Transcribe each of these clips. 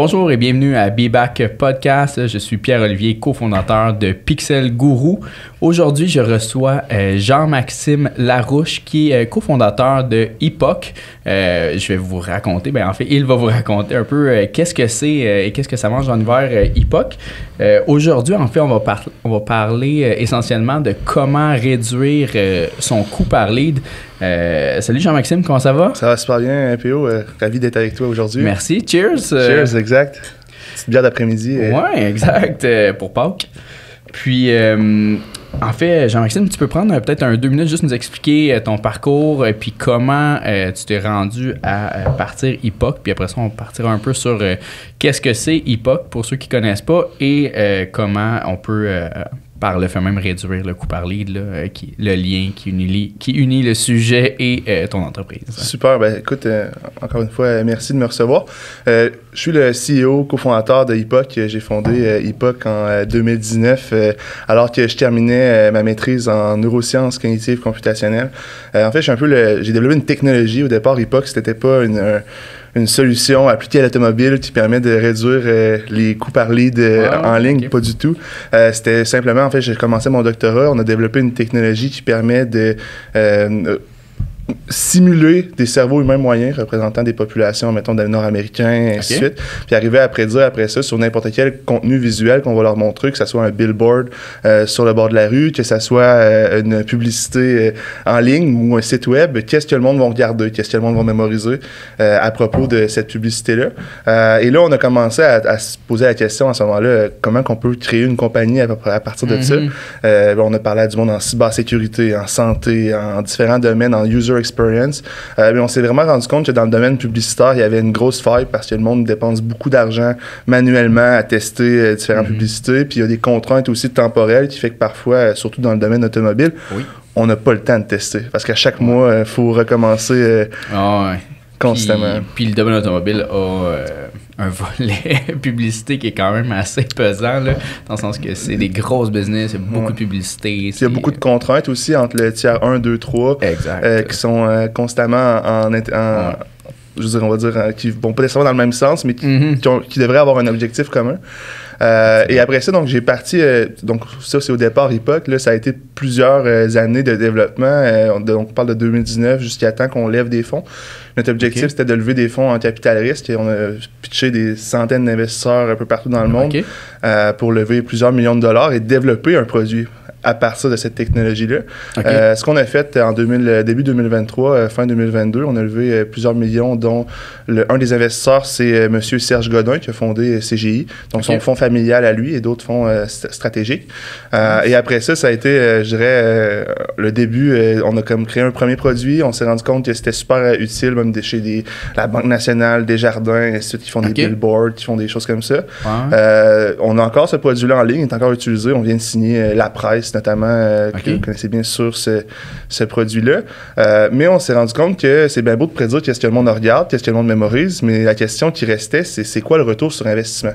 Bonjour et bienvenue à Be Back Podcast. Je suis Pierre-Olivier, cofondateur de Pixel Guru. Aujourd'hui, je reçois Jean-Maxime Larouche, qui est cofondateur de Epoch. Je vais vous raconter, en fait, il va vous raconter un peu qu'est-ce que c'est et qu'est-ce que ça mange en hiver, Epoch. Aujourd'hui, en fait, on va parler essentiellement de comment réduire son coût par lead. Salut Jean-Maxime, comment ça va? Ça va super bien, PO. Ravi d'être avec toi aujourd'hui. Merci, cheers! Cheers, exact. Petite bière d'après-midi. Ouais, exact, pour Pâques. Puis, en fait, Jean-Maxime, tu peux prendre peut-être 2 minutes juste nous expliquer ton parcours puis comment tu t'es rendu à partir Epoch. Puis après ça, on partira un peu sur qu'est-ce que c'est Epoch pour ceux qui ne connaissent pas et comment on peut... par le fait même réduire le coût par lead, là, le lien qui unit le sujet et ton entreprise. Super. Ben, écoute, encore une fois, merci de me recevoir. Je suis le CEO, cofondateur de Epoch. J'ai fondé Epoch en 2019, alors que je terminais ma maîtrise en neurosciences cognitives computationnelles. En fait, j'ai développé une technologie. Au départ, Epoch, c'était pas une solution appliquée à l'automobile qui permet de réduire les coûts par lead en ligne, okay. Pas du tout. C'était simplement, en fait, j'ai commencé mon doctorat, on a développé une technologie qui permet de simuler des cerveaux humains moyens représentant des populations, mettons, des Nord-Américains, et ainsi de suite, puis arriver à prédire après ça sur n'importe quel contenu visuel qu'on va leur montrer, que ce soit un billboard sur le bord de la rue, que ce soit une publicité en ligne ou un site web, qu'est-ce que le monde va regarder, qu'est-ce que le monde va mémoriser à propos de cette publicité-là. Et là, on a commencé à se poser la question à ce moment-là, comment qu'on peut créer une compagnie à partir de ça. On a parlé à du monde en cybersécurité, en santé, en différents domaines, en user experience. Mais on s'est vraiment rendu compte que dans le domaine publicitaire, il y avait une grosse faille parce que le monde dépense beaucoup d'argent manuellement à tester différentes publicités. Puis il y a des contraintes aussi temporelles qui fait que parfois, surtout dans le domaine automobile, on n'a pas le temps de tester. Parce qu'à chaque mois, il faut recommencer constamment. Puis le domaine automobile a un volet publicité qui est quand même assez pesant, là, dans le sens que c'est des grosses business, il y a beaucoup de publicité. Il y a beaucoup de contraintes aussi entre le tiers 1, 2, 3 qui sont constamment je veux dire, on va dire, qui vont pas nécessairement dans le même sens, mais qui devraient avoir un objectif commun. Et après ça, donc j'ai parti, donc ça c'est au départ Epoch, là ça a été plusieurs années de développement, donc on parle de 2019 jusqu'à temps qu'on lève des fonds. Notre objectif c'était de lever des fonds en capital risque et on a pitché des centaines d'investisseurs un peu partout dans le monde pour lever plusieurs millions de dollars et développer un produit à partir de cette technologie-là. Ce qu'on a fait en début 2023, fin 2022, on a levé plusieurs millions, dont un des investisseurs, c'est M. Serge Godin, qui a fondé CGI, donc son fonds familial à lui et d'autres fonds stratégiques. Et après ça, ça a été, je dirais, le début. On a comme créé un premier produit. On s'est rendu compte que c'était super utile, même chez la Banque nationale, Desjardins, et ceux qui font des billboards, qui font des choses comme ça. On a encore ce produit-là en ligne, il est encore utilisé. On vient de signer La Presse, notamment, que vous connaissez bien sur ce produit-là. Mais on s'est rendu compte que c'est bien beau de prédire qu'est-ce que le monde regarde, qu'est-ce que le monde mémorise, mais la question qui restait, c'est quoi le retour sur investissement?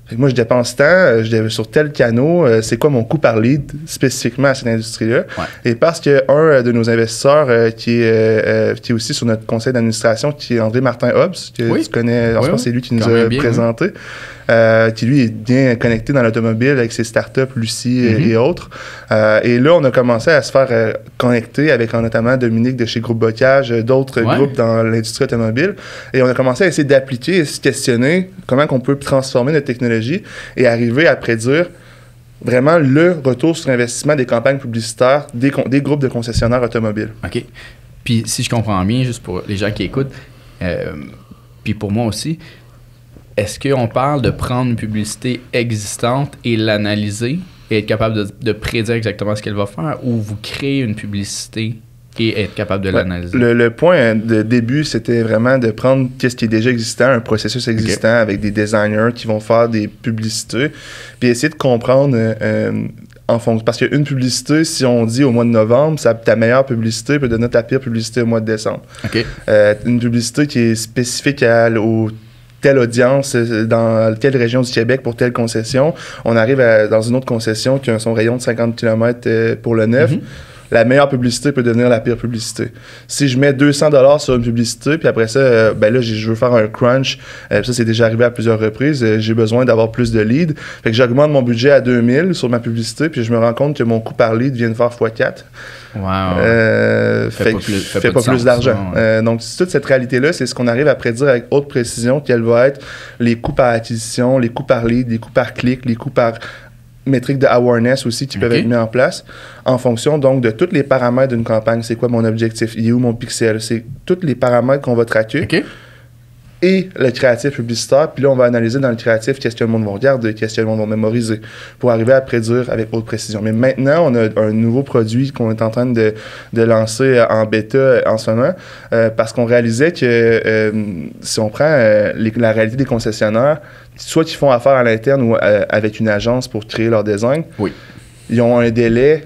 Fait que moi, je dépense tant, sur tel canot, c'est quoi mon coût par lead spécifiquement à cette industrie-là? Et parce qu'un de nos investisseurs qui est aussi sur notre conseil d'administration, qui est André-Martin Hobbs, que tu connais, je pense que c'est lui qui nous a présenté, qui lui est bien connecté dans l'automobile avec ses startups, Lucie et autres. Et là, on a commencé à se faire connecter avec notamment Dominique de chez Groupe Bocage, d'autres groupes dans l'industrie automobile. Et on a commencé à essayer d'appliquer et se questionner comment on peut transformer notre technologie et arriver à prédire vraiment le retour sur investissement des campagnes publicitaires des groupes de concessionnaires automobiles. OK. Puis si je comprends bien, juste pour les gens qui écoutent, puis pour moi aussi, est-ce qu'on parle de prendre une publicité existante et l'analyser et être capable de prédire exactement ce qu'elle va faire, ou vous créez une publicité et être capable de l'analyser? Le point de début, c'était vraiment de prendre ce qui est déjà existant, un processus existant avec des designers qui vont faire des publicités, puis essayer de comprendre en fonction. Parce qu'une publicité, si on dit au mois de novembre, ta meilleure publicité peut donner ta pire publicité au mois de décembre. Une publicité qui est spécifique au telle audience dans telle région du Québec pour telle concession. On arrive dans une autre concession qui a son rayon de 50 km pour le neuf. la meilleure publicité peut devenir la pire publicité. Si je mets 200$ sur une publicité, puis après ça, ben là, je veux faire un crunch. Ça, c'est déjà arrivé à plusieurs reprises. J'ai besoin d'avoir plus de leads. Fait que j'augmente mon budget à 2000 sur ma publicité, puis je me rends compte que mon coût par lead vient de faire x4. Wow. Fait pas plus d'argent. Donc, toute cette réalité-là, c'est ce qu'on arrive à prédire avec haute précision, quels vont être les coûts par acquisition, les coûts par lead, les coûts par clic, les coûts par métriques de awareness aussi qui peuvent être mis en place en fonction donc de tous les paramètres d'une campagne. C'est quoi mon objectif? Il est où mon pixel? C'est tous les paramètres qu'on va traquer. Et le créatif publicitaire. Puis là, on va analyser dans le créatif qu'est-ce que le monde va regarder, qu'est-ce que le monde va mémoriser pour arriver à prédire avec haute précision. Mais maintenant, on a un nouveau produit qu'on est en train de lancer en bêta en ce moment parce qu'on réalisait que si on prend la réalité des concessionnaires, soit qu'ils font affaire à l'interne ou avec une agence pour créer leur design, ils ont un délai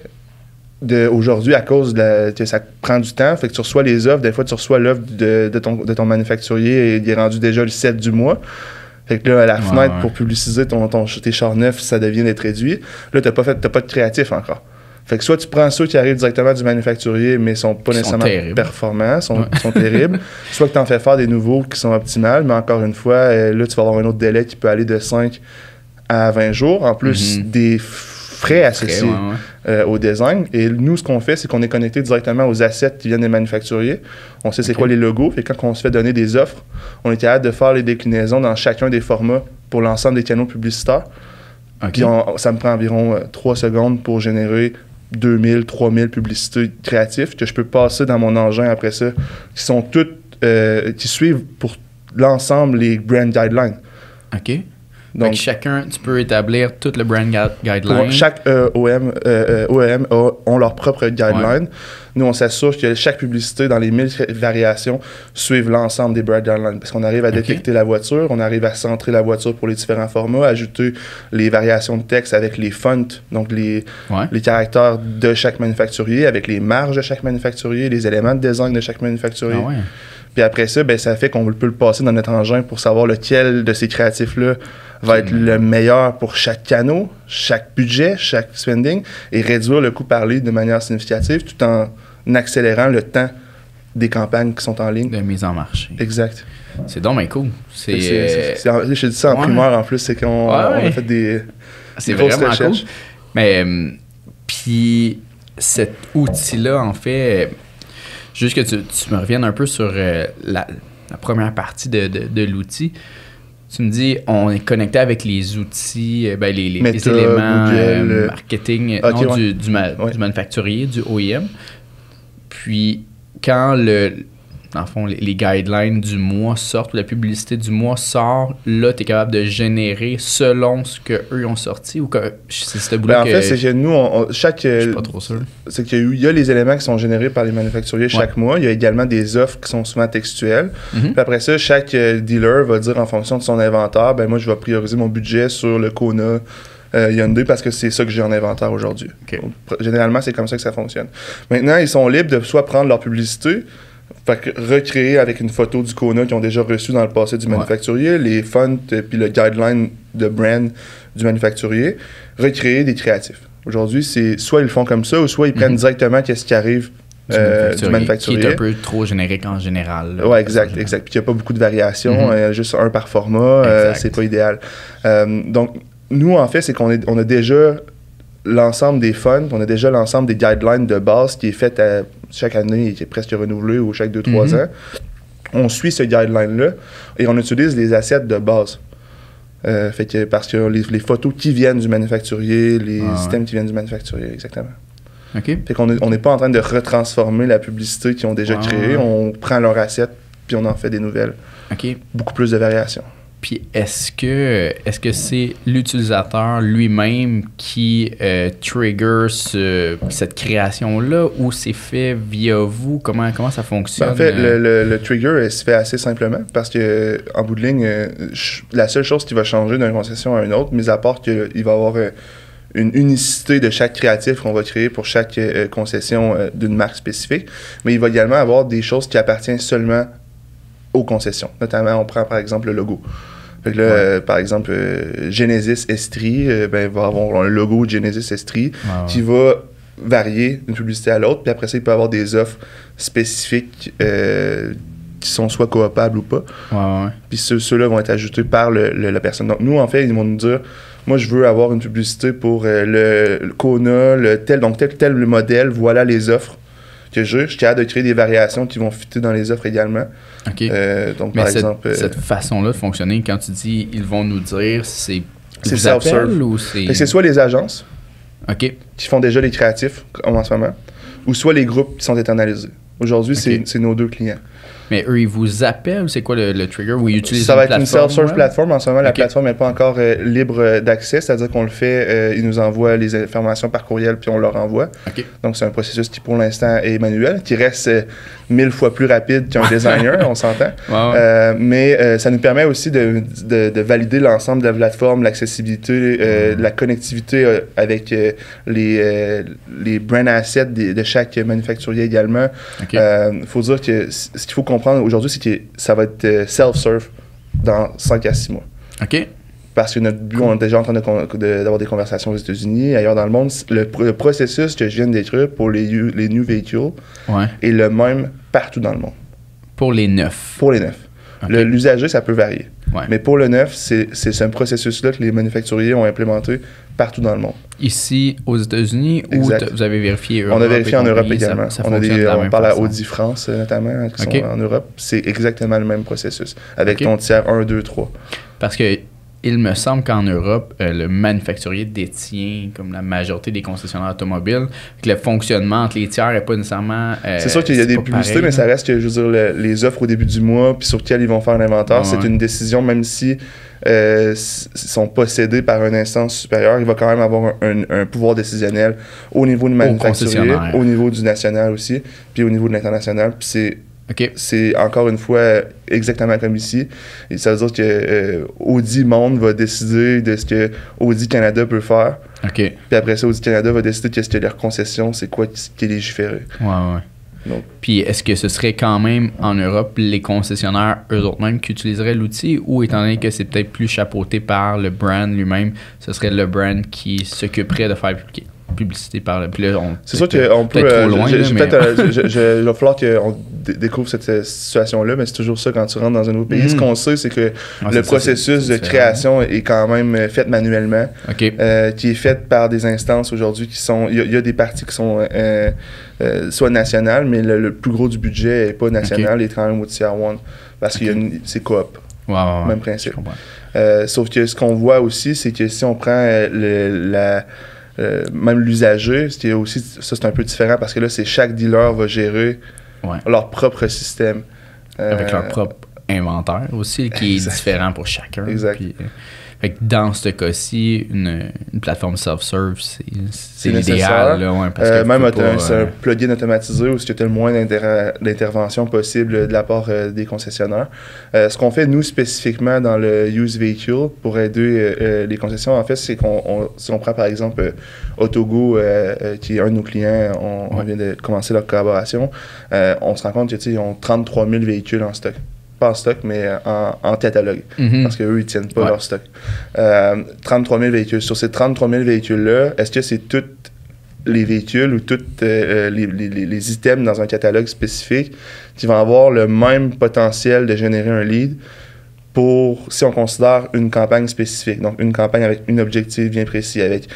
aujourd'hui à cause que ça prend du temps. Fait que tu reçois les offres. Des fois, tu reçois l'offre de ton manufacturier et il est rendu déjà le 7 du mois. Fait que là, la fenêtre pour publiciser tes chars neufs, ça devient d'être réduit. Là, t'as pas de créatif encore. Fait que soit tu prends ceux qui arrivent directement du manufacturier, mais sont pas nécessairement performants, sont terribles. Soit que tu en fais faire des nouveaux qui sont optimales, mais encore une fois, là, tu vas avoir un autre délai qui peut aller de 5 à 20 jours. En plus des frais associés au design. Et nous, ce qu'on fait, c'est qu'on est connecté directement aux assets qui viennent des manufacturiers. On sait c'est quoi les logos. Et quand on se fait donner des offres, on est capable de faire les déclinaisons dans chacun des formats pour l'ensemble des canaux publicitaires. Puis ça me prend environ 3 secondes pour générer 2000, 3000 publicités créatives que je peux passer dans mon engin après ça, qui sont toutes, qui suivent pour l'ensemble les brand guidelines. Donc, chacun, tu peux établir tout le brand guideline. Chaque OEM ont leur propre guideline. Nous, on s'assure que chaque publicité dans les 1000 variations suivent l'ensemble des brand guidelines. Parce qu'on arrive à détecter la voiture, on arrive à centrer la voiture pour les différents formats, ajouter les variations de texte avec les fonts, donc les caractères de chaque manufacturier, avec les marges de chaque manufacturier, les éléments de design de chaque manufacturier. Puis après ça, ça fait qu'on peut le passer dans notre engin pour savoir lequel de ces créatifs-là va être le meilleur pour chaque canal, chaque budget, chaque spending, et réduire le coût par lead de manière significative tout en accélérant le temps des campagnes qui sont en ligne. De mise en marché. Exact. C'est donc bien cool. Je dis ça en primeur en plus, c'est qu'on a fait des grosses vraiment recherches. Cool. Mais puis cet outil-là, en fait, juste que tu me reviennes un peu sur la première partie de l'outil. Tu me dis, on est connecté avec les outils, les éléments Google, marketing du manufacturier, du OEM. Puis, quand dans le fond, les guidelines du mois sortent, ou la publicité du mois sort, là, tu es capable de générer selon ce qu'eux ont sorti, ou que c'est ce bout-là en fait, c'est que nous, je suis pas trop sûr. C'est qu'il y a les éléments qui sont générés par les manufacturiers chaque mois. Il y a également des offres qui sont souvent textuelles. Puis après ça, chaque dealer va dire en fonction de son inventaire, moi, je vais prioriser mon budget sur le Kona Hyundai parce que c'est ça que j'ai en inventaire aujourd'hui. Généralement, c'est comme ça que ça fonctionne. Maintenant, ils sont libres de soit prendre leur publicité, recréer avec une photo du Kona qu'ils ont déjà reçu dans le passé du manufacturier, les fonts puis le guideline de brand du manufacturier, recréer des créatifs. Aujourd'hui, c'est soit ils le font comme ça ou soit ils prennent directement qu'est-ce qui arrive du manufacturier. Qui est un peu trop générique en général. Oui, exact. Puis il n'y a pas beaucoup de variations, juste un par format, c'est pas idéal. Donc, nous, en fait, c'est qu'on a déjà l'ensemble des fonts, on a déjà l'ensemble des guidelines de base qui est fait chaque année et qui est presque renouvelé ou chaque 2-3 ans. On suit ce guideline-là et on utilise les assets de base. Parce que les photos qui viennent du manufacturier, les systèmes qui viennent du manufacturier, exactement. Fait qu'on n'est pas en train de retransformer la publicité qu'ils ont déjà créée, on prend leur asset puis on en fait des nouvelles. Beaucoup plus de variations. Puis est-ce que c'est l'utilisateur lui-même qui trigger cette création-là ou c'est fait via vous? Comment ça fonctionne? En fait, le trigger se fait assez simplement parce que en bout de ligne, la seule chose qui va changer d'une concession à une autre, mis à part qu'il va y avoir une unicité de chaque créatif qu'on va créer pour chaque concession d'une marque spécifique, mais il va également avoir des choses qui appartiennent seulement aux concessions. Notamment, on prend par exemple le logo. Fait que là, par exemple, Genesis Estrie, va avoir un logo Genesis Estrie qui va varier d'une publicité à l'autre. Puis après ça, il peut y avoir des offres spécifiques qui sont soit cooptables ou pas. Ouais. Puis ceux-là vont être ajoutés par la personne. Donc, nous, en fait, ils vont nous dire, moi, je veux avoir une publicité pour le Kona, donc tel modèle, voilà les offres que j'ai. Je suis capable de créer des variations qui vont fitter dans les offres également. OK. Donc, mais par exemple... cette façon-là de fonctionner, quand tu dis, ils vont nous dire, c'est self-serve. Ou c'est... C'est soit les agences qui font déjà les créatifs, comme en ce moment, ou soit les groupes qui sont internalisés. Aujourd'hui, c'est nos 2 clients. Mais eux, ils vous appellent? C'est quoi le trigger? Ou ils utilisent ça va être une self-serve plateforme. En ce moment, la OK. plateforme n'est pas encore libre d'accès, c'est-à-dire qu'on le fait, ils nous envoient les informations par courriel puis on leur envoie. OK. Donc, c'est un processus qui, pour l'instant, est manuel, qui reste 1000 fois plus rapide qu'un designer, on s'entend. Ouais. Mais ça nous permet aussi de valider l'ensemble de la plateforme, l'accessibilité, la connectivité avec les brand assets de chaque manufacturier également. Il faut dire que ce qu'il faut comprendre aujourd'hui, c'est que ça va être self-serve dans 5 à 6 mois. OK. Parce que notre but, on est déjà en train d'avoir des conversations aux États-Unis, ailleurs dans le monde. Le processus que je viens de décrire pour les new vehicles est le même partout dans le monde. Pour les neufs? Pour les neufs. Okay. L'usager, ça peut varier. Ouais. Mais pour le neuf, c'est un processus-là que les manufacturiers ont implémenté partout dans le monde. Ici, aux États-Unis, ou vous avez vérifié Europe? On a vérifié en Europe également. Ça on parle à Audi France, notamment, qui sont en Europe. C'est exactement le même processus, avec ton tiers 1, 2, 3. Parce que il me semble qu'en Europe, le manufacturier détient comme la majorité des concessionnaires automobiles, que le fonctionnement entre les tiers n'est pas nécessairement... c'est sûr qu'il y a des publicités, mais ça reste que, je veux dire, les offres au début du mois, puis sur lesquelles ils vont faire l'inventaire, c'est une décision, même si sont possédés par une instance supérieure, il va quand même avoir un pouvoir décisionnel au niveau du manufacturier, au niveau du national aussi, puis au niveau de l'international, puis c'est encore une fois exactement comme ici. Et ça veut dire que Audi Monde va décider de ce que Audi Canada peut faire. Puis après ça, Audi Canada va décider qu'est-ce que leur concession, c'est quoi qui est légiféré. Donc, puis est-ce que ce serait quand même en Europe les concessionnaires eux-mêmes qui utiliseraient l'outil, ou étant donné que c'est peut-être plus chapeauté par le brand lui-même, ce serait le brand qui s'occuperait de faire publicité par le... Puis là, c'est sûr qu'on peut... Il va falloir qu'on découvre cette situation-là, mais c'est toujours ça quand tu rentres dans un nouveau pays. Ce qu'on sait, c'est que le processus de création est quand même fait manuellement, qui est fait par des instances aujourd'hui qui sont... Il y a des parties qui sont soit nationales, mais le plus gros du budget n'est pas national, il est quand même au Tier 1, parce que c'est coop. Même principe. Sauf que ce qu'on voit aussi, c'est que si on prend même l'usager, c'est un peu différent parce que là, c'est chaque dealer va gérer leur propre système. Avec leur propre inventaire aussi, qui est différent pour chacun. Exact. Puis, fait que dans ce cas-ci, une plateforme self-serve, c'est l'idéal. Même c'est un plugin automatisé où tu as le moins d'intervention possible de la part des concessionnaires. Ce qu'on fait, nous, spécifiquement dans le Used Vehicle, pour aider les concessions, en fait, c'est si on prend par exemple Autogo, qui est un de nos clients, on vient de commencer leur collaboration, on se rend compte qu'ils ont 33 000 véhicules en stock. Pas en stock, mais en catalogue. Parce qu'eux, ils tiennent pas leur stock. 33 000 véhicules. Sur ces 33 000 véhicules-là, est-ce que c'est tous les véhicules ou tous les items dans un catalogue spécifique qui vont avoir le même potentiel de générer un lead si on considère une campagne spécifique? Donc, une campagne avec un objectif bien précis, avec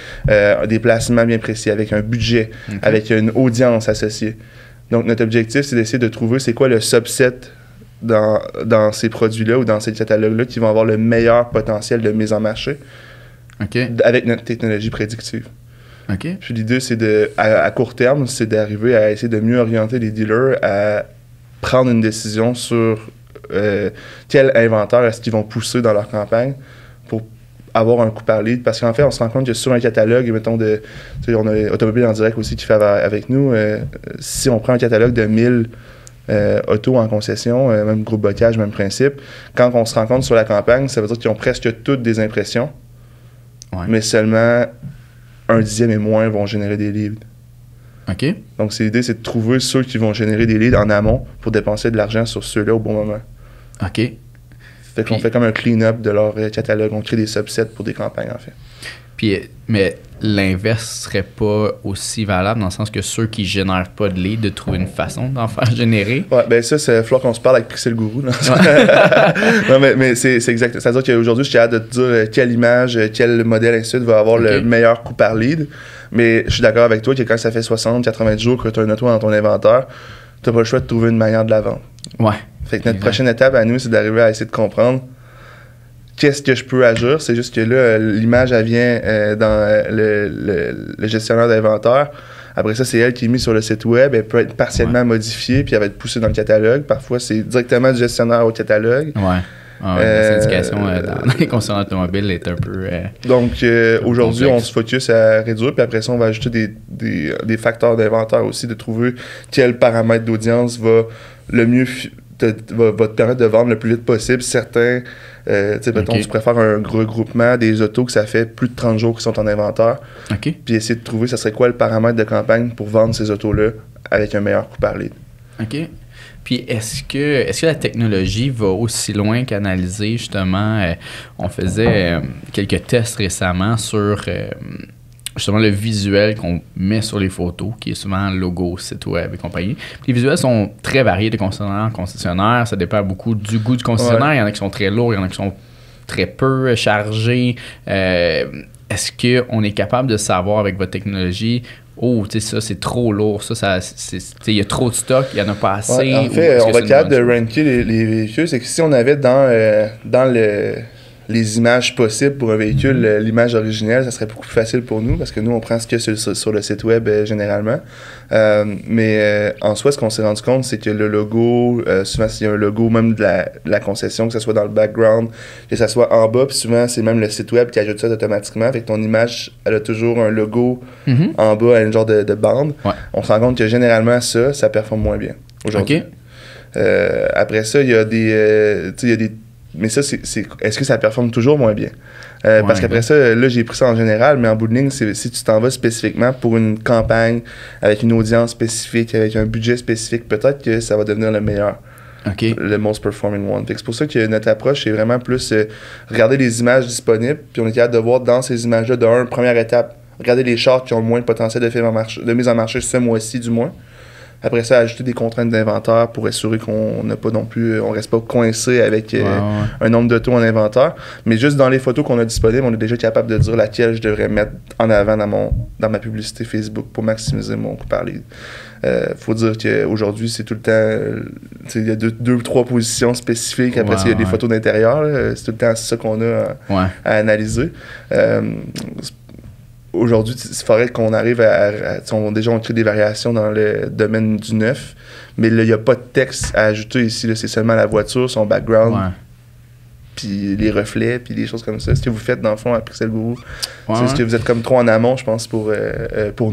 des placements bien précis, avec un budget, avec une audience associée. Donc, notre objectif, c'est d'essayer de trouver c'est quoi le subset dans ces produits-là ou dans ces catalogues-là qui vont avoir le meilleur potentiel de mise en marché avec notre technologie prédictive. Puis l'idée, c'est à court terme, c'est d'arriver à essayer de mieux orienter les dealers à prendre une décision sur quel inventaire est-ce qu'ils vont pousser dans leur campagne pour avoir un coup par lead. Parce qu'en fait, on se rend compte que sur un catalogue, mettons on a Automobile en direct aussi qui fait avec nous, si on prend un catalogue de 1000 auto en concession, même groupe bocage, même principe. Quand on se rencontre sur la campagne, ça veut dire qu'ils ont presque toutes des impressions, mais seulement 1/10 et moins vont générer des leads. Donc, l'idée, c'est de trouver ceux qui vont générer des leads en amont pour dépenser de l'argent sur ceux-là au bon moment. Fait qu'on fait comme un clean-up de leur catalogue. On crée des subsets pour des campagnes, en fait. Mais l'inverse serait pas aussi valable dans le sens que ceux qui génèrent pas de leads, de trouver une façon d'en faire générer? Ouais, ben ça, c'est falloir qu'on se parle avec Pixel Guru. Non, mais c'est exact. C'est-à-dire qu'aujourd'hui, je suis capable de te dire quelle image, quel modèle, ainsi de suite, va avoir le meilleur coût par lead. Mais je suis d'accord avec toi que quand ça fait 60, 90 jours que tu as un auto dans ton inventaire, tu n'as pas le choix de trouver une manière de la vendre. Ouais. Fait que notre prochaine étape à nous, c'est d'arriver à essayer de comprendre qu'est-ce que je peux agir. C'est juste que là, l'image, elle vient dans le gestionnaire d'inventaire. Après ça, c'est elle qui est mise sur le site web. Elle peut être partiellement modifiée, puis elle va être poussée dans le catalogue. Parfois, c'est directement du gestionnaire au catalogue. Ouais. La syndication dans les concessionnaires automobiles est un peu... donc, aujourd'hui, on se focus à réduire, puis après ça, on va ajouter des facteurs d'inventaire aussi, de trouver quel paramètre d'audience va le mieux va te permettre de vendre le plus vite possible certains... mettons, tu préfères un regroupement des autos que ça fait plus de 30 jours qui sont en inventaire. Puis essayer de trouver, ça serait quoi le paramètre de campagne pour vendre ces autos-là avec un meilleur coût par lead. OK. Puis est-ce que la technologie va aussi loin qu'analyser justement, on faisait quelques tests récemment sur justement le visuel qu'on met sur les photos, qui est souvent logo, site web et compagnie. Puis les visuels sont très variés de concessionnaire en concessionnaire, ça dépend beaucoup du goût du concessionnaire, il y en a qui sont très lourds, il y en a qui sont très peu chargés. Est-ce qu'on est capable de savoir avec votre technologie, oh, tu sais, ça, c'est trop lourd, il y a trop de stock, il n'y en a pas assez. Ouais, en fait, on va être capable de ranker les véhicules. C'est que si on avait dans les images possibles pour un véhicule, l'image originelle, ça serait beaucoup plus facile pour nous parce que nous, on prend ce qu'il y a sur le site web généralement. Mais en soi, ce qu'on s'est rendu compte, c'est que le logo, souvent, s'il y a un logo même de la concession, que ce soit dans le background, que ce soit en bas, puis souvent, c'est même le site web qui ajoute ça automatiquement. Fait que ton image, elle a toujours un logo en bas, à une genre de bande. Ouais. On se rend compte que généralement, ça performe moins bien aujourd'hui. Après ça, il y a des mais ça, est-ce que ça performe toujours moins bien? Parce qu'après ça, là, j'ai pris ça en général, mais en bout de ligne, si tu t'en vas spécifiquement pour une campagne avec une audience spécifique, avec un budget spécifique, peut-être que ça va devenir le meilleur. Le most performing one. C'est pour ça que notre approche, c'est vraiment plus regarder les images disponibles, puis on est capable de voir dans ces images-là, première étape, regarder les charts qui ont le moins de potentiel de mise en marché ce mois-ci, du moins. Après ça, ajouter des contraintes d'inventaire pour assurer qu'on n'a pas non plus, on reste pas coincé avec un nombre d'autos en inventaire. Mais juste dans les photos qu'on a disponibles, on est déjà capable de dire laquelle je devrais mettre en avant dans ma publicité Facebook pour maximiser mon coût par lead. Faut dire qu'aujourd'hui, c'est tout le temps, il y a deux ou trois positions spécifiques. Après ça, il y a des photos d'intérieur. C'est tout le temps ça qu'on a à analyser. Aujourd'hui, il faudrait qu'on arrive on crée des variations dans le domaine du neuf, mais là, il n'y a pas de texte à ajouter ici. Là, c'est seulement la voiture, son background, puis les reflets, puis des choses comme ça. Ce que vous faites, dans le fond, à Pixel Guru, c'est ce que vous êtes comme trop en amont, je pense, pour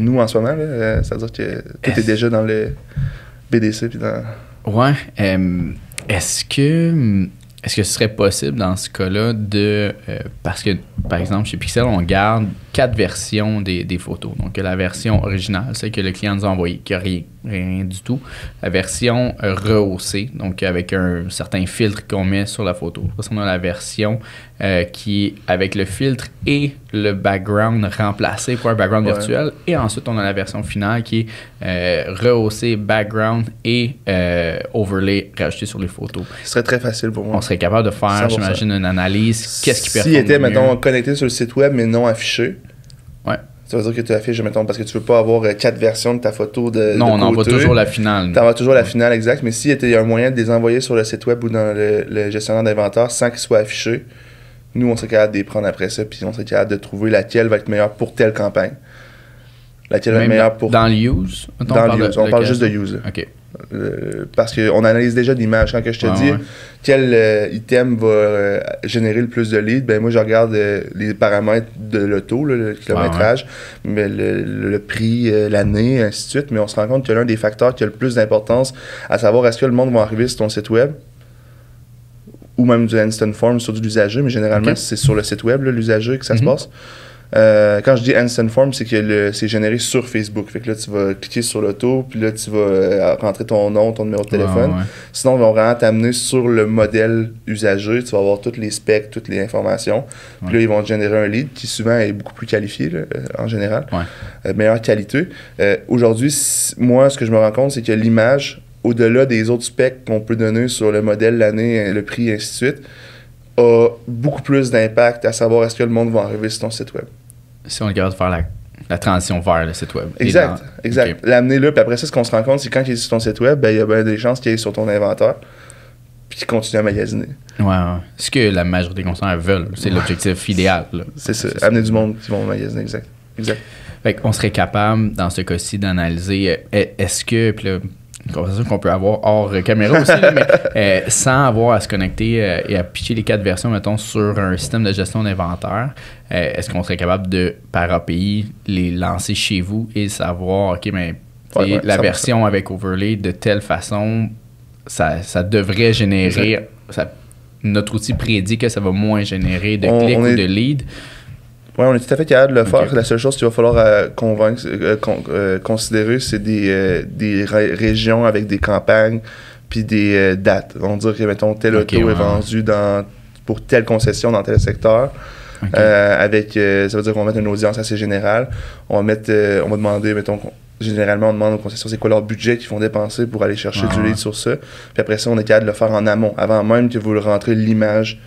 nous en ce moment. C'est-à-dire que tout est déjà dans le BDC. Puis dans... Ouais. Est-ce que ce serait possible dans ce cas-là parce que, par exemple, chez Pixel, on garde 4 versions des photos. Donc, la version originale, celle que le client nous a envoyée, qui n'a rien du tout. La version rehaussée, donc avec un certain filtre qu'on met sur la photo. Après, on a la version qui est avec le filtre et le background remplacé pour un background virtuel. Et ensuite, on a la version finale qui est rehaussée, background et overlay rajouté sur les photos. Ce serait très facile pour moi. On serait capable de faire, j'imagine, une analyse. Qu'est-ce qui performe S'il était, mieux? mettons, connecté sur le site web, mais non affiché. Ouais. Ça veut dire que tu affiches, mettons, parce que tu veux pas avoir 4 versions de ta photo Non, on envoie toujours la finale. Tu envoies toujours la finale, exact. Mais s'il y a un moyen de les envoyer sur le site web ou dans le gestionnaire d'inventaire sans qu'ils soient affichés, nous, on serait capable de les prendre après ça, puis on serait capable de trouver laquelle va être meilleure pour telle campagne. Laquelle va être meilleure pour... Dans le use? Dans le use. On parle juste de use. OK. Parce qu'on analyse déjà l'image. Quand que je te dis quel item va générer le plus de leads, ben moi je regarde les paramètres de l'auto, le kilométrage, mais le prix, l'année, ainsi de suite. Mais on se rend compte que l'un des facteurs qui a le plus d'importance, à savoir est-ce que le monde va arriver sur ton site web ou même du instant form sur de l'usager, mais généralement c'est sur le site web, l'usager, que ça se passe. Quand je dis instant form, c'est que c'est généré sur Facebook. Fait que là, tu vas cliquer sur l'auto, puis là, tu vas rentrer ton nom, ton numéro de téléphone. Ouais. Sinon, ils vont vraiment t'amener sur le modèle usagé. Tu vas avoir toutes les specs, toutes les informations. Puis là, ils vont te générer un lead qui souvent est beaucoup plus qualifié, là, en général. Meilleure qualité. Aujourd'hui, moi, ce que je me rends compte, c'est que l'image, au-delà des autres specs qu'on peut donner sur le modèle, l'année, le prix, et ainsi de suite, a beaucoup plus d'impact à savoir est-ce que le monde va arriver sur ton site web. Si on est capable de faire la transition vers le site web. Exact. Okay. L'amener là, puis après ça, ce qu'on se rend compte, c'est quand il est sur ton site web, il y a bien des chances qu'il est sur ton inventaire, puis qu'il continue à magasiner. Ouais. Ce que la majorité des consommateurs veulent, c'est l'objectif idéal. C'est ça, amener du monde qui vont magasiner, exact. Fait qu'on serait capable, dans ce cas-ci, d'analyser est-ce que, puis là, une conversation qu'on peut avoir hors caméra aussi, là, mais sans avoir à se connecter et à pitcher les 4 versions, mettons, sur un système de gestion d'inventaire, est-ce qu'on serait capable de, par API, les lancer chez vous et savoir, OK, mais la version avec overlay de telle façon, ça devrait générer... notre outil prédit que ça va moins générer de clics ou de leads. Oui, on est tout à fait capable de le faire. La seule chose qu'il va falloir considérer, c'est des régions avec des campagnes puis des dates. On va dire que, mettons, tel auto est vendu pour telle concession dans tel secteur. Ça veut dire qu'on va mettre une audience assez générale. On va demander, mettons, généralement, on demande aux concessions c'est quoi leur budget qu'ils font dépenser pour aller chercher du lead sur ça. Puis après ça, on est capable de le faire en amont, avant même que vous rentrez l'image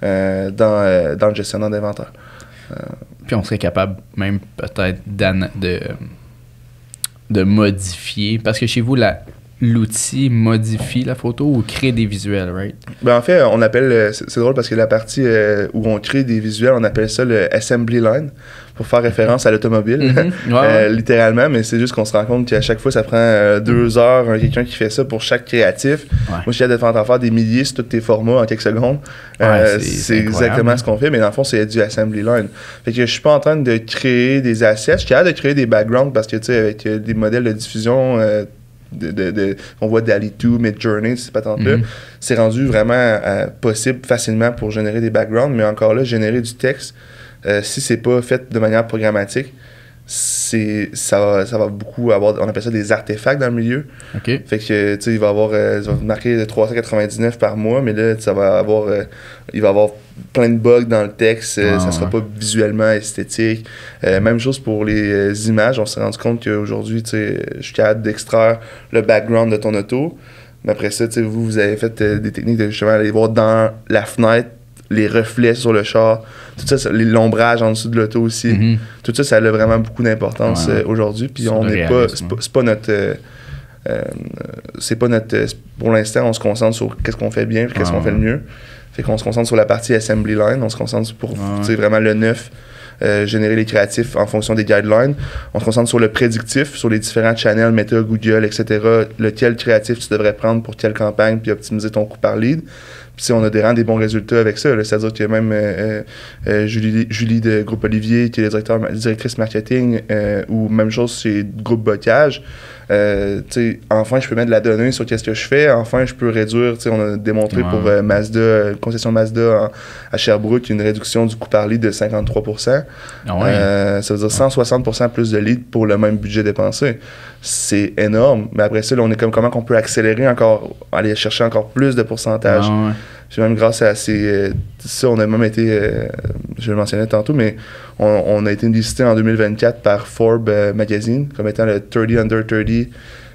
dans le gestionnaire d'inventaire. Puis on serait capable même peut-être de modifier, parce que chez vous, l'outil modifie la photo ou crée des visuels, right? En fait, on appelle, c'est drôle parce que la partie où on crée des visuels, on appelle ça le assembly line, pour faire référence à l'automobile, littéralement, mais c'est juste qu'on se rend compte qu'à chaque fois, ça prend 2 heures, quelqu'un qui fait ça pour chaque créatif. Moi, je suis capable de faire des milliers sur tous tes formats en quelques secondes. C'est exactement ce qu'on fait, mais dans le fond, c'est du assembly line. Fait que je suis pas en train de créer des assets, je suis capable de créer des backgrounds parce que, tu sais, avec des modèles de diffusion... on voit DALL-E 2, Midjourney, ces patentes-là. C'est rendu vraiment possible facilement pour générer des backgrounds, mais encore là, générer du texte, si c'est pas fait de manière programmatique, ça va beaucoup avoir, on appelle ça des artefacts dans le milieu. Fait que, tu sais, il va marquer 399 par mois, mais là, il va avoir plein de bugs dans le texte, ça sera pas visuellement esthétique. Même chose pour les images, on s'est rendu compte qu'aujourd'hui, tu sais, je suis capable d'extraire le background de ton auto, mais après ça, tu sais, vous avez fait des techniques de justement aller voir dans la fenêtre les reflets sur le char, tout ça, l'ombrage en dessous de l'auto aussi. Tout ça, ça a vraiment beaucoup d'importance aujourd'hui. Puis on n'est pas, c'est pas notre, pour l'instant, on se concentre sur qu'est-ce qu'on fait bien, qu'est-ce qu'on fait le mieux. Fait qu'on se concentre sur la partie assembly line, on se concentre pour vraiment le neuf, générer les créatifs en fonction des guidelines. On se concentre sur le prédictif, sur les différents channels, Meta, Google, etc. Lequel créatif tu devrais prendre pour quelle campagne, puis optimiser ton coût par lead. Puis on a vraiment des bons résultats avec ça. C'est-à-dire qu'il y a même Julie de Groupe Olivier, qui est directrice marketing, ou même chose chez Groupe Bocage. Enfin, je peux mettre de la donnée sur qu'est-ce que je fais. Enfin, je peux réduire. On a démontré pour Mazda, concession Mazda à Sherbrooke, une réduction du coût par lead de 53%. Ça veut dire 160% plus de leads pour le même budget dépensé. C'est énorme. Mais après ça, là, on est comme comment on peut accélérer encore, aller chercher encore plus de pourcentage. Puis même grâce à ça, on a même été, je le mentionnais tantôt, mais on a été listé en 2024 par Forbes Magazine comme étant le 30 under 30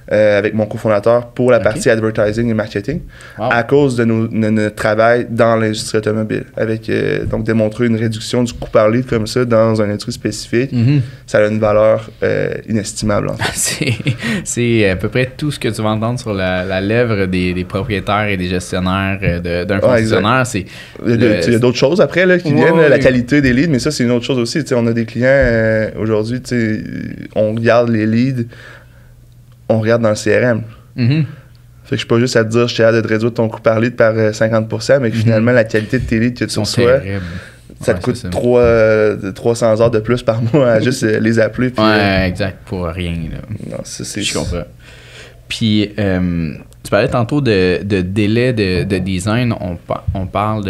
avec mon cofondateur pour la partie advertising et marketing à cause de notre travail dans l'industrie automobile. Avec donc démontrer une réduction du coût par lead comme ça dans une industrie spécifique, ça a une valeur inestimable. En fait. C'est à peu près tout ce que tu vas entendre sur la lèvre des propriétaires et des gestionnaires d'un concessionnaire. Il y a d'autres choses après là, qui viennent, la qualité des leads, mais ça c'est une autre chose aussi. On a des clients aujourd'hui, on regarde les leads, on regarde dans le CRM. Fait que je suis pas juste à te dire je suis capable de réduire ton coût par lead par 50%, mais que finalement la qualité de tes leads que tu reçois, ça te coûte 300 heures de plus par mois à juste les appeler. Puis, exact, pour rien. Là. Non, je comprends. Puis Tu parlais tantôt de délai de design. On parle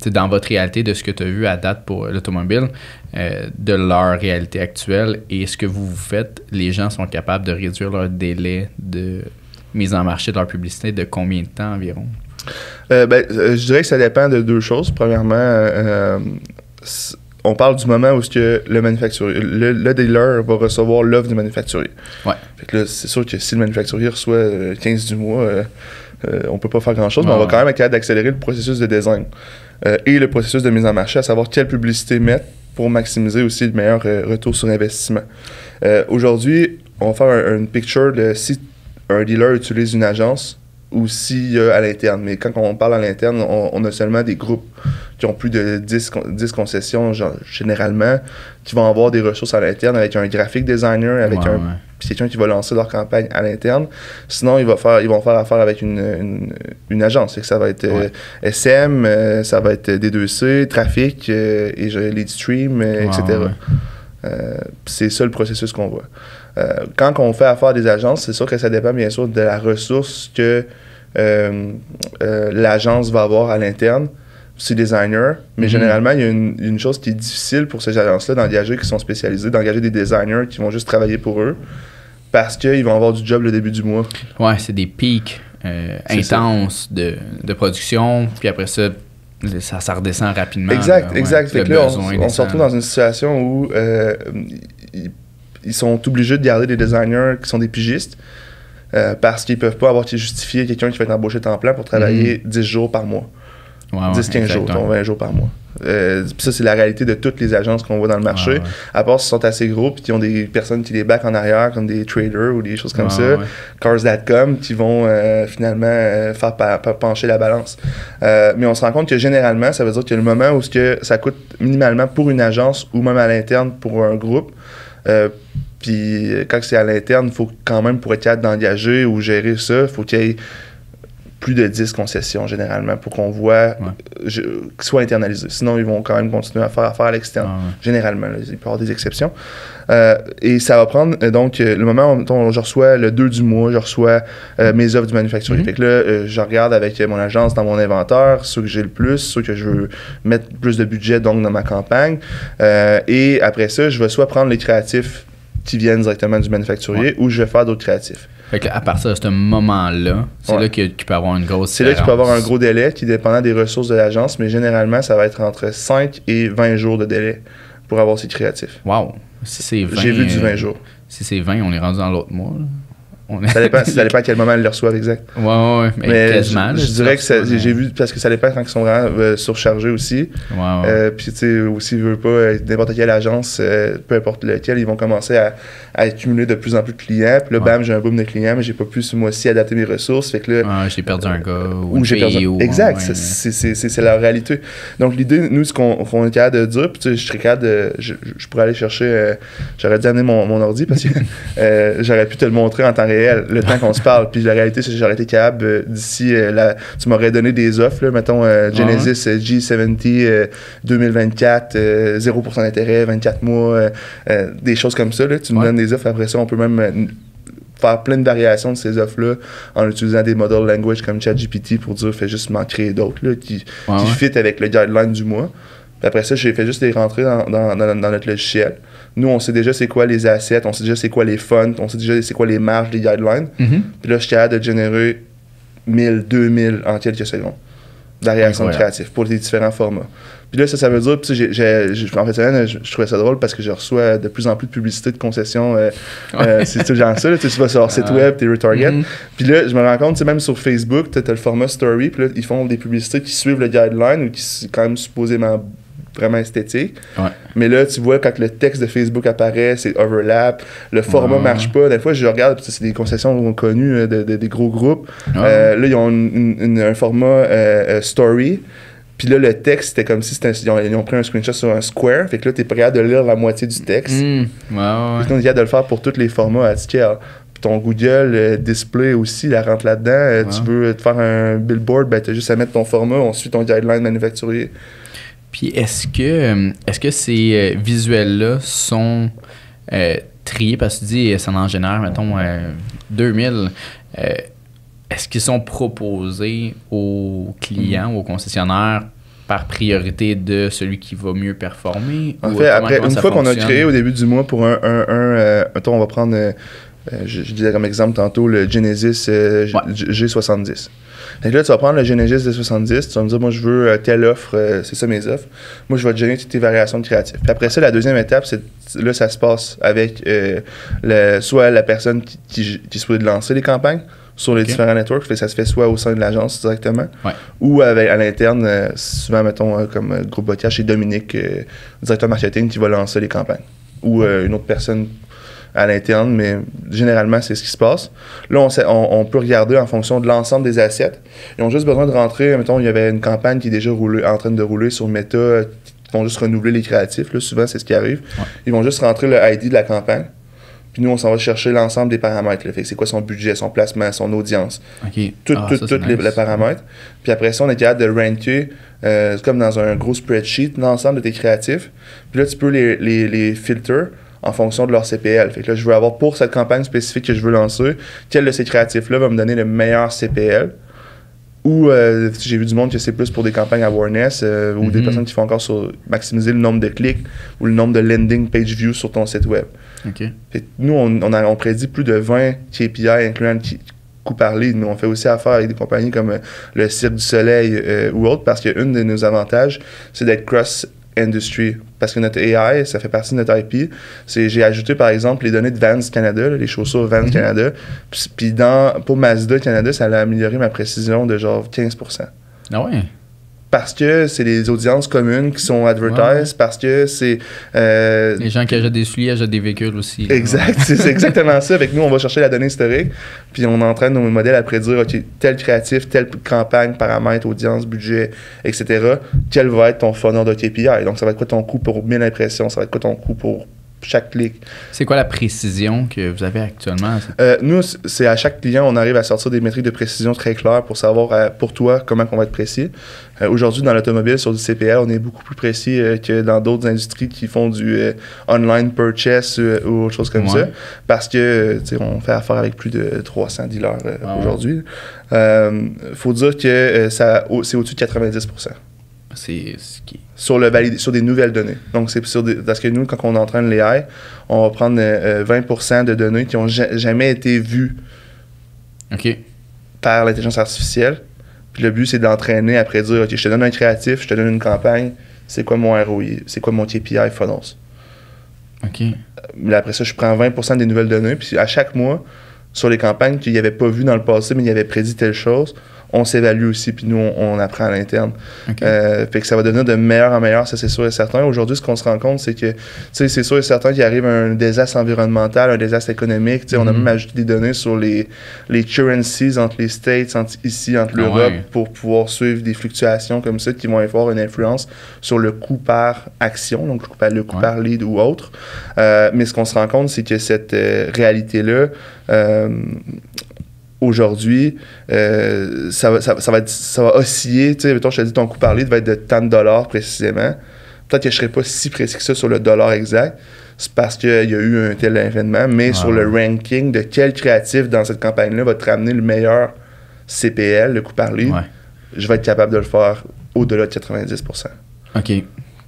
dans votre réalité de ce que tu as vu à date pour l'automobile, de leur réalité actuelle. Et ce que vous faites, les gens sont capables de réduire leur délai de mise en marché de leur publicité de combien de temps environ? Je dirais que ça dépend de deux choses. Premièrement, on parle du moment où le manufacturier, le dealer va recevoir l'offre du manufacturier. Ouais. Fait que là, c'est sûr que si le manufacturier reçoit 15 du mois, on peut pas faire grand-chose, mais on va quand même être capable d'accélérer le processus de design et le processus de mise en marché, à savoir quelle publicité mettre pour maximiser aussi le meilleur retour sur investissement. Aujourd'hui, on va faire une picture de si un dealer utilise une agence ou si à l'interne. Mais quand on parle à l'interne, on a seulement des groupes qui ont plus de 10 concessions, généralement, qui vont avoir des ressources à l'interne avec un graphic designer, avec quelqu'un qui va lancer leur campagne à l'interne. Sinon, ils vont faire affaire avec une agence. Ça va être SM, ça va être D2C, trafic, et lead stream, etc. C'est ça le processus qu'on voit. Quand on fait affaire des agences, c'est sûr que ça dépend bien sûr de la ressource que l'agence va avoir à l'interne. C'est designer, mais généralement, il y a une chose qui est difficile pour ces agences-là d'engager qui sont spécialisées, d'engager des designers qui vont juste travailler pour eux parce qu'ils vont avoir du job le début du mois. Ouais, c'est des pics intenses de production, puis après ça redescend rapidement. Exact. Fait que là, on se retrouve dans une situation où ils sont obligés de garder des designers qui sont des pigistes parce qu'ils peuvent pas avoir justifié quelqu'un qui va être embauché temps plein pour travailler 10 jours par mois. 10-15 jours, 20 jours par mois. Ça, c'est la réalité de toutes les agences qu'on voit dans le marché. À part s'ils sont assez gros et qu'ils ont des personnes qui les backent en arrière, comme des traders ou des choses comme ça. Cars.com, qui vont finalement faire pencher la balance. Mais on se rend compte que généralement, ça veut dire que le moment où ça coûte minimalement pour une agence ou même à l'interne pour un groupe, puis quand c'est à l'interne, il faut quand même, pour être capable d'engager ou gérer ça, il faut qu'il y ait plus de 10 concessions généralement pour qu'on voit qu'ils soient internalisés. Sinon, ils vont quand même continuer à faire affaire à l'externe. Généralement, là, il peut y avoir des exceptions. Et ça va prendre, donc, le moment où je reçois le 2 du mois, je reçois mes offres du manufacturier. Fait que là, je regarde avec mon agence dans mon inventaire, ceux que j'ai le plus, ceux que je veux mettre plus de budget donc dans ma campagne. Et après ça, je vais soit prendre les créatifs qui viennent directement du manufacturier ou je vais faire d'autres créatifs. Fait que à partir de ce moment-là, c'est là qu'il peut avoir une grosse différence. C'est là qu'il peut avoir un gros délai qui dépend des ressources de l'agence, mais généralement, ça va être entre 5 et 20 jours de délai pour avoir ces créatifs. Wow! Si c'est 20, j'ai vu du 20 jours. Si c'est 20, on est rendu dans l'autre mois. Ça dépend à quel moment ils le reçoivent exact. Ouais, mais quasiment. Je dirais que j'ai vu, parce que ça dépend quand ils sont vraiment surchargés aussi. Puis tu sais, aussi, veut pas, n'importe quelle agence, peu importe lequel, ils vont commencer à accumuler de plus en plus de clients. Puis là, bam, j'ai un boom de clients, mais j'ai pas pu ce mois-ci adapter mes ressources. Fait que là, j'ai perdu un gars ou j'ai perdu un... Exact, c'est la réalité. Donc l'idée, nous, ce qu'on est capable de dire, puis tu sais, je serais capable de... Je pourrais aller chercher... j'aurais dû amener mon ordi parce que j'aurais pu te le montrer en temps réel le temps qu'on se parle. Puis la réalité, c'est que j'aurais été capable d'ici, tu m'aurais donné des offres, là, mettons Genesis G70 2024, 0% d'intérêt, 24 mois, des choses comme ça. Là. Tu me donnes des offres, après ça, on peut même faire plein de variations de ces offres-là en utilisant des model language comme ChatGPT pour dire, fais juste m'en créer d'autres là, qui fit avec le guideline du mois. Puis après ça, j'ai fait juste les rentrer dans notre logiciel. Nous, on sait déjà c'est quoi les assets, on sait déjà c'est quoi les funds, on sait déjà c'est quoi les marges, les guidelines. Puis là, je suis capable de générer 1000, 2000 en quelques secondes. Variations créatives pour les différents formats. Puis là, ça veut dire, en fait, je trouvais ça drôle parce que je reçois de plus en plus de publicité de concessions. C'est tout genre ça. Tu vas sur leur site web, t'es retarget. Puis là, je me rends compte, même sur Facebook, tu as le format story, puis là, ils font des publicités qui suivent le guideline ou qui sont quand même supposément vraiment esthétique. Mais là, tu vois, quand le texte de Facebook apparaît, c'est overlap, le format marche pas. Des fois, je regarde, c'est des concessions connues des gros groupes. Là, ils ont un format story. Puis là, le texte, c'était comme si ils ont pris un screenshot sur un square. Fait que là, t'es pas capable de lire la moitié du texte. Puis on est capable de le faire pour tous les formats à tiers. Puis ton Google Display aussi, la rentre là-dedans. Tu veux te faire un billboard, ben t'as juste à mettre ton format, on suit ton guideline manufacturier. Puis est-ce que ces visuels-là sont triés, parce que tu dis ça en génère, mettons, 2000. est-ce qu'ils sont proposés aux clients ou aux concessionnaires par priorité de celui qui va mieux performer? En fait, après, une fois qu'on a créé au début du mois pour on va prendre, je disais comme exemple tantôt, le Genesis G70. Donc là, tu vas prendre le Genesis G70, tu vas me dire, moi, je veux telle offre, c'est ça mes offres. Moi, je vais te générer toutes tes variations de créatifs. Puis après ça, la deuxième étape, là, ça se passe avec soit la personne qui souhaite lancer les campagnes, sur les différents networks, ça se fait soit au sein de l'agence directement, ou à l'interne, souvent, mettons, comme Groupe Bocage, c'est Dominique, directeur marketing, qui va lancer les campagnes. Ou une autre personne à l'interne, mais généralement, c'est ce qui se passe. Là, on peut regarder en fonction de l'ensemble des assets. Ils ont juste besoin de rentrer, mettons, il y avait une campagne qui est déjà en train de rouler sur Meta, ils vont juste renouveler les créatifs, là, souvent, c'est ce qui arrive. Ils vont juste rentrer le ID de la campagne. Puis nous, on s'en va chercher l'ensemble des paramètres. Là. Fait que c'est quoi son budget, son placement, son audience. Tous les paramètres. Puis après ça, on est capable de ranker, comme dans un gros spreadsheet, l'ensemble de tes créatifs. Puis là, tu peux les filter en fonction de leur CPL. Fait que là, je veux avoir pour cette campagne spécifique que je veux lancer, quel de ces créatifs-là va me donner le meilleur CPL. Ou j'ai vu du monde que c'est plus pour des campagnes awareness ou des personnes qui font encore maximiser le nombre de clics ou le nombre de landing page views sur ton site web. Nous, on prédit plus de 20 KPI, incluant le coût par lead. Nous, on fait aussi affaire avec des compagnies comme le Cirque du Soleil ou autres, parce qu'un de nos avantages, c'est d'être cross-industry. Parce que notre AI, ça fait partie de notre IP. J'ai ajouté, par exemple, les données de Vans Canada, les chaussures Vans Canada. Puis pour Mazda Canada, ça a amélioré ma précision de genre 15%. Ah ouais? Parce que c'est les audiences communes qui sont advertised, parce que c'est... les gens qui achètent des souliers achètent des véhicules aussi. Exact, c'est exactement ça. Avec nous, on va chercher la donnée historique, puis on entraîne nos modèles à prédire, OK, tel créatif, telle campagne, paramètres, audience, budget, etc. Quel va être ton funnel de KPI? Donc, ça va être quoi ton coût pour 1000 impressions? Ça va être quoi ton coût pour chaque clic? C'est quoi la précision que vous avez actuellement? Nous, c'est à chaque client, on arrive à sortir des métriques de précision très claires pour savoir pour toi comment on va être précis. Aujourd'hui, dans l'automobile, sur du CPL, on est beaucoup plus précis que dans d'autres industries qui font du online purchase ou autre chose comme ça. Parce que, on fait affaire avec plus de 300 dealers aujourd'hui. Faut dire que c'est au-dessus de 90%. C'est ce qui... sur des nouvelles données. Donc, c'est parce que nous, quand on entraîne l'AI, on va prendre 20% de données qui n'ont jamais été vues par l'intelligence artificielle. Puis le but, c'est d'entraîner après dire, OK, je te donne un créatif, je te donne une campagne, c'est quoi mon ROI, c'est quoi mon KPI funnels. Mais après ça, je prends 20% des nouvelles données, puis à chaque mois, sur les campagnes qu'il n'y avait pas vues dans le passé, mais il avait prédit telle chose, on s'évalue aussi, puis nous, on apprend à l'interne. Fait que ça va devenir de meilleur en meilleur, ça c'est sûr et certain. Aujourd'hui, ce qu'on se rend compte, c'est que c'est sûr et certain qu'il arrive un désastre environnemental, un désastre économique. On a même ajouté des données sur les currencies entre les States, entre l'Europe, pour pouvoir suivre des fluctuations comme ça qui vont avoir une influence sur le coût par action, donc le coût par lead ou autre. Mais ce qu'on se rend compte, c'est que cette réalité-là... aujourd'hui, ça va osciller. Mettons, je te dis, ton coût par lead va être de tant de dollars précisément. Peut-être que je ne serais pas si précis que ça sur le dollar exact. C'est parce qu'il y a eu un tel événement. Mais sur le ranking de quel créatif dans cette campagne-là va te ramener le meilleur CPL, le coût par lead, je vais être capable de le faire au-delà de 90%. OK.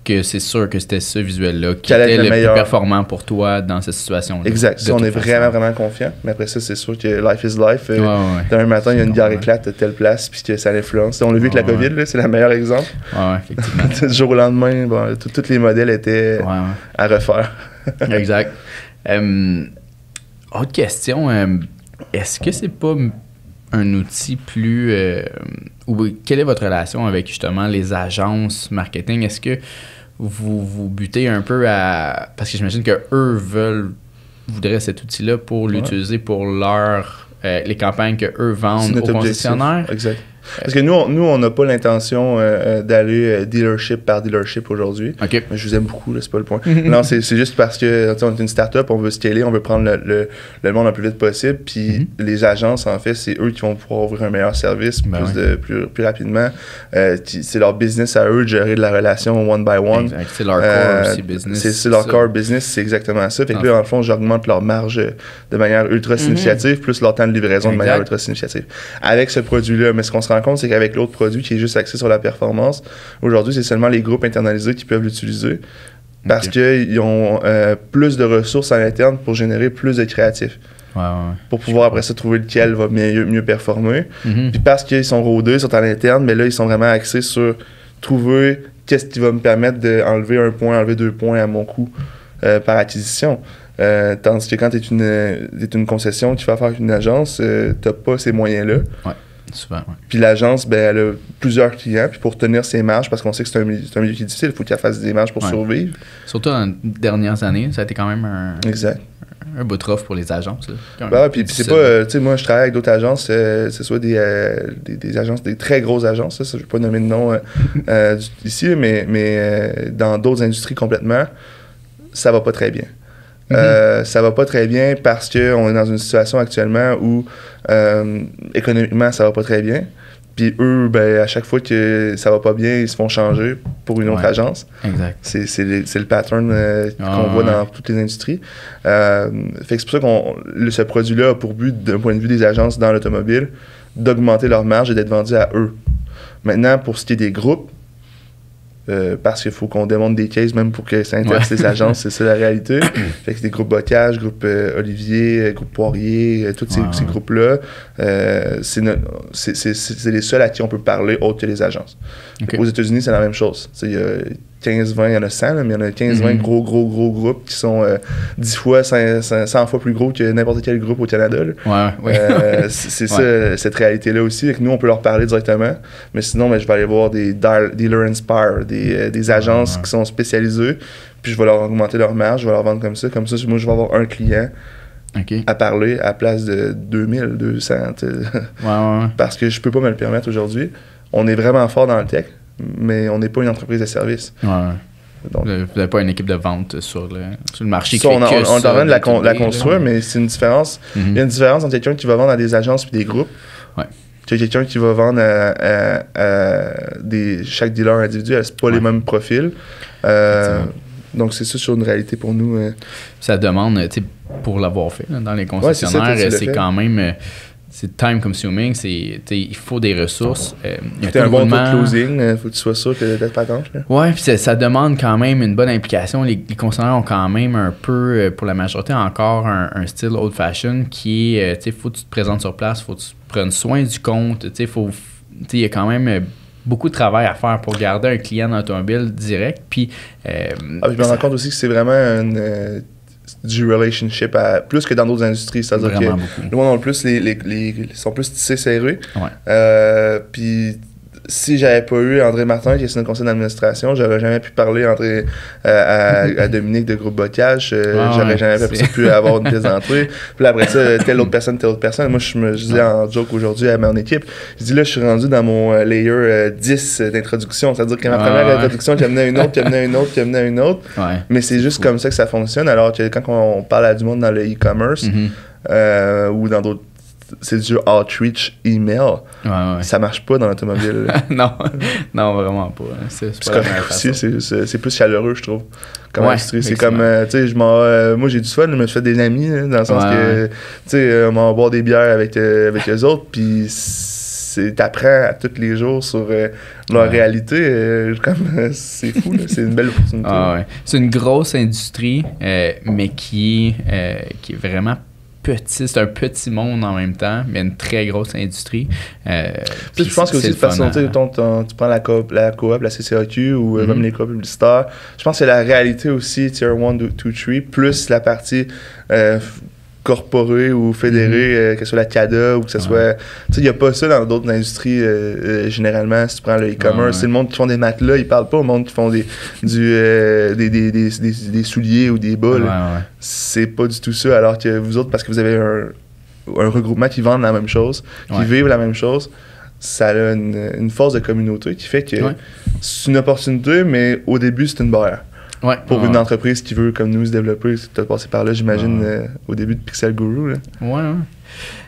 Que c'est sûr que c'était ce visuel-là qui était le plus performant pour toi dans cette situation-là. Exact. Ça, on est vraiment, vraiment confiant. Mais après ça, c'est sûr que life is life. Demain matin, il y a une guerre éclate à telle place puis que ça l'influence. On l'a vu avec la COVID, là, c'est le meilleur exemple. Effectivement. Du jour au lendemain, tous les modèles étaient à refaire. Exact. Autre question. Est-ce que c'est pas un outil plus... ou quelle est votre relation avec justement les agences marketing? Est-ce que vous butez un peu à... Parce que j'imagine qu'eux voudraient cet outil-là pour l'utiliser pour les campagnes qu'eux vendent aux concessionnaires. Exact. Parce que nous, on n'a pas l'intention d'aller dealership par dealership aujourd'hui. Okay. Je vous aime beaucoup, là, c'est pas le point. Non, c'est juste parce que on est une start-up, on veut scaler, on veut prendre le monde le plus vite possible. Puis les agences, en fait, c'est eux qui vont pouvoir offrir un meilleur service plus rapidement. C'est leur business à eux de gérer de la relation one by one. Exact. C'est leur core aussi business. C'est leur core business, c'est exactement ça. Fait que là, dans le fond, j'augmente leur marge de manière ultra significative, plus leur temps de livraison de manière ultra significative. Avec ce produit-là, mais ce qu'on se rend compte, c'est qu'avec l'autre produit qui est juste axé sur la performance, aujourd'hui, c'est seulement les groupes internalisés qui peuvent l'utiliser parce qu'ils ont plus de ressources à l'interne pour générer plus de créatifs. Pour pouvoir après ça trouver lequel va mieux performer. Puis parce qu'ils sont rodés, ils sont à l'interne, mais là, ils sont vraiment axés sur trouver qu'est-ce qui va me permettre d'enlever 1 point, enlever 2 points à mon coût par acquisition. Tandis que quand tu es une concession, tu fais affaire avec une agence, tu n'as pas ces moyens-là. Souvent, Puis l'agence, elle a plusieurs clients. Puis pour tenir ses marges, parce qu'on sait que c'est un milieu qui est difficile, il faut qu'elle fasse des marges pour survivre. Surtout dans les dernières années, ça a été quand même un bout de rough pour les agences. Puis c'est pas... tu sais, moi, je travaille avec d'autres agences, ce soit des agences, des très grosses agences, ça je vais pas nommer de nom ici, mais dans d'autres industries complètement, ça va pas très bien. Ça va pas très bien parce qu'on est dans une situation actuellement où économiquement ça va pas très bien. Puis eux, à chaque fois que ça va pas bien, ils se font changer pour une autre agence. Exact. C'est le pattern qu'on voit dans toutes les industries. Fait que c'est pour ça que ce produit-là a pour but, d'un point de vue des agences dans l'automobile, d'augmenter leur marge et d'être vendu à eux. Maintenant, pour ce qui est des groupes, parce qu'il faut qu'on démonte des cases même pour que ça intéresse les agences, c'est ça la réalité. Fait que des groupes Bocage, groupe Olivier, groupe Poirier, tous ces groupes-là, c'est les seuls à qui on peut parler autre que les agences. Aux États-Unis, c'est la même chose. Il y a 15-20, il y en a 100, là, mais il y en a 15-20 gros groupes qui sont 10 fois, 100 fois plus gros que n'importe quel groupe au Canada. C'est ça, cette réalité-là aussi. Nous, on peut leur parler directement, mais sinon, je vais aller voir des Dealer Inspire, des agences qui sont spécialisées, puis je vais leur augmenter leur marge, je vais leur vendre comme ça. Comme ça, moi, je vais avoir un client à parler à la place de 2000, 200. Parce que je peux pas me le permettre aujourd'hui. On est vraiment fort dans le tech, mais on n'est pas une entreprise de service. Donc, vous n'avez pas une équipe de vente sur le marché on est en train de la construire, mais c'est une différence. Il y a une différence entre quelqu'un qui va vendre à des agences puis des groupes. Tu quelqu'un qui va vendre à chaque dealer individuel, c'est pas les mêmes profils. Donc, c'est ça sur une réalité pour nous. Ça demande, pour l'avoir fait dans les concessionnaires, c'est quand même... c'est time consuming, il faut des ressources. T'as un bon taux de closing, il faut que tu sois sûr que d'être patente. Oui, puis ça demande quand même une bonne implication. Les concessionnaires ont quand même un peu, pour la majorité, encore un style old-fashioned qui est, il faut que tu te présentes sur place, il faut que tu prennes soin du compte, il y a quand même beaucoup de travail à faire pour garder un client dans l'automobile direct. Puis, je me rends compte aussi que c'est vraiment du relationship plus que dans d'autres industries, c'est-à-dire que le monde ont plus les sont plus tissés serrés. Puis si j'avais pas eu André Martin qui est sur notre conseil d'administration, j'aurais jamais pu parler à Dominique de Groupe Bocage, j'aurais jamais pu avoir une pièce d'entrée. Puis là, après ça, telle autre personne. Moi, je disais en joke aujourd'hui à mon équipe, je dis là, je suis rendu dans mon layer 10 d'introduction, c'est-à-dire que ma première introduction qui amenait une autre, mais c'est juste comme ça que ça fonctionne, alors que quand on parle à du monde dans le e-commerce ou dans d'autres, c'est du outreach email. Ça marche pas dans l'automobile. non, vraiment pas. C'est pas aussi, c'est plus chaleureux, je trouve. Comme industrie. C'est comme, tu sais, moi j'ai du fun, je me suis fait des amis, dans le sens que, tu sais, on va boire des bières avec eux autres, puis t'apprends à tous les jours sur leur réalité. C'est fou, là, c'est une belle opportunité. C'est une grosse industrie, mais qui est vraiment petit, c'est un petit monde en même temps, mais une très grosse industrie. Je pense que aussi, tu prends la coop, la CCAQ ou même les coop publicitaires, je pense que c'est la réalité aussi, Tier 1, 2, 3, plus la partie corporée ou fédérée, que ce soit la CADA ou que ce soit... Tu sais, il n'y a pas ça dans d'autres industries, généralement, si tu prends le e-commerce. C'est le monde qui font des matelas, ils parlent pas au monde qui font des souliers ou des bas. C'est pas du tout ça, alors que vous autres, parce que vous avez un regroupement qui vendent la même chose, qui vivent la même chose, ça a une force de communauté qui fait que c'est une opportunité, mais au début, c'est une barrière. Pour une entreprise qui veut, comme nous, se développer, tu as passé par là, j'imagine, au début de Pixel Guru.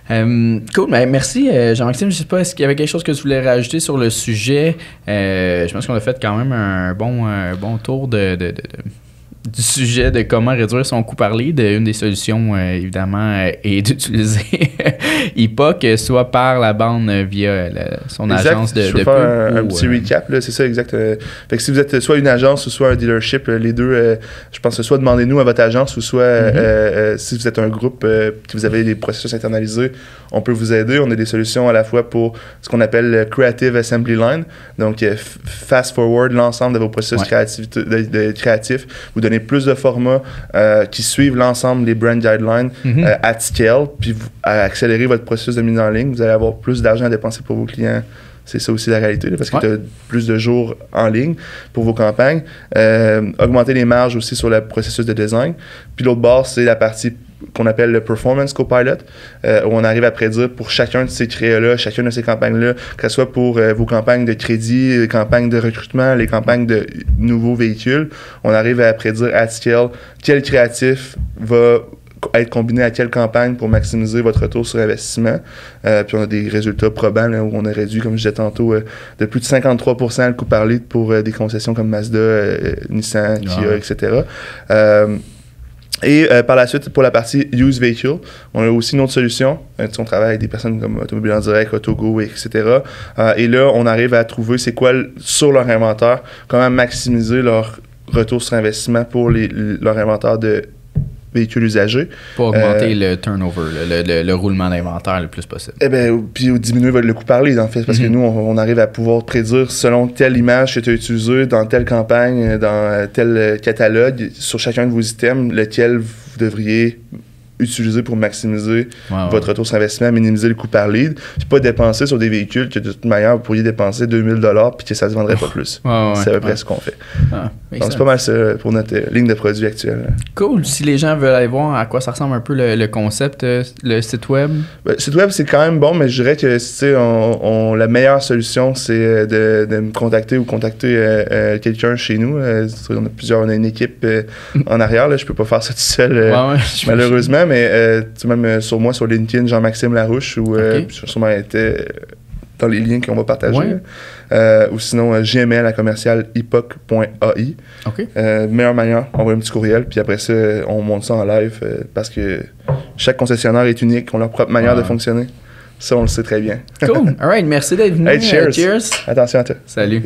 Cool, ben, merci Jean-Maxime. Je sais pas, est-ce qu'il y avait quelque chose que tu voulais rajouter sur le sujet? Je pense qu'on a fait quand même un bon tour du sujet de comment réduire son coût par lead. Une des solutions, évidemment, est d'utiliser Epoch, soit par la bande via son agence de pub. Je vais faire un petit recap, là, c'est ça, exact. Fait que si vous êtes soit une agence ou soit un dealership, les deux, je pense que soit demandez-nous à votre agence ou soit si vous êtes un groupe que vous avez des processus internalisés, on peut vous aider. On a des solutions à la fois pour ce qu'on appelle le Creative Assembly Line, donc fast forward l'ensemble de vos processus créatifs, vous donnez plus de formats qui suivent l'ensemble des brand guidelines at scale, puis vous accélérez votre processus de mise en ligne. Vous allez avoir plus d'argent à dépenser pour vos clients. C'est ça aussi la réalité, là, parce que tu as plus de jours en ligne pour vos campagnes. Augmenter les marges aussi sur le processus de design. Puis l'autre bord, c'est la partie qu'on appelle le Performance Copilot, où on arrive à prédire pour chacun de ces créas-là, chacune de ces campagnes-là, que ce soit pour vos campagnes de crédit, les campagnes de recrutement, les campagnes de nouveaux véhicules, on arrive à prédire at scale quel créatif va être combiné à quelle campagne pour maximiser votre retour sur investissement. Puis on a des résultats probants là, où on a réduit, comme je disais tantôt, de plus de 53% le coût par lead pour des concessions comme Mazda, Nissan, Kia, etc. Et par la suite, pour la partie Use Vehicle, on a aussi une autre solution. On travaille avec des personnes comme Automobile en Direct, Autogo, etc. Et là, on arrive à trouver c'est quoi, sur leur inventaire, comment maximiser leur retour sur investissement pour leur inventaire de véhicules usagés. Pour augmenter le turnover, le roulement d'inventaire le plus possible. Puis diminuer le coût par lead, en fait, parce que nous, on arrive à pouvoir prédire selon telle image que tu as utilisée dans telle campagne, dans tel catalogue, sur chacun de vos items, lequel vous devriez utiliser pour maximiser votre retour sur investissement, minimiser le coût par lead, puis pas dépenser sur des véhicules que de toute manière vous pourriez dépenser 2000 $ puis que ça se vendrait pas plus. C'est à peu près ce qu'on fait. Donc c'est pas mal ça pour notre ligne de produits actuelle. Cool. Si les gens veulent aller voir à quoi ça ressemble un peu le concept, le site web? Le site web, c'est quand même bon, mais je dirais que la meilleure solution, c'est de me contacter ou contacter quelqu'un chez nous. On a une équipe en arrière, là, je peux pas faire ça tout seul, malheureusement. Mais même sur moi, sur LinkedIn, Jean-Maxime Larouche, ou sûrement été dans les liens qu'on va partager. Ou sinon, gmail@epoch.ai. Meilleure manière, envoyer un petit courriel, puis après ça, on monte ça en live parce que chaque concessionnaire est unique, ont leur propre manière de fonctionner. Ça, on le sait très bien. Cool. All right. Merci d'être venu. Hey, cheers. Attention à toi. Salut.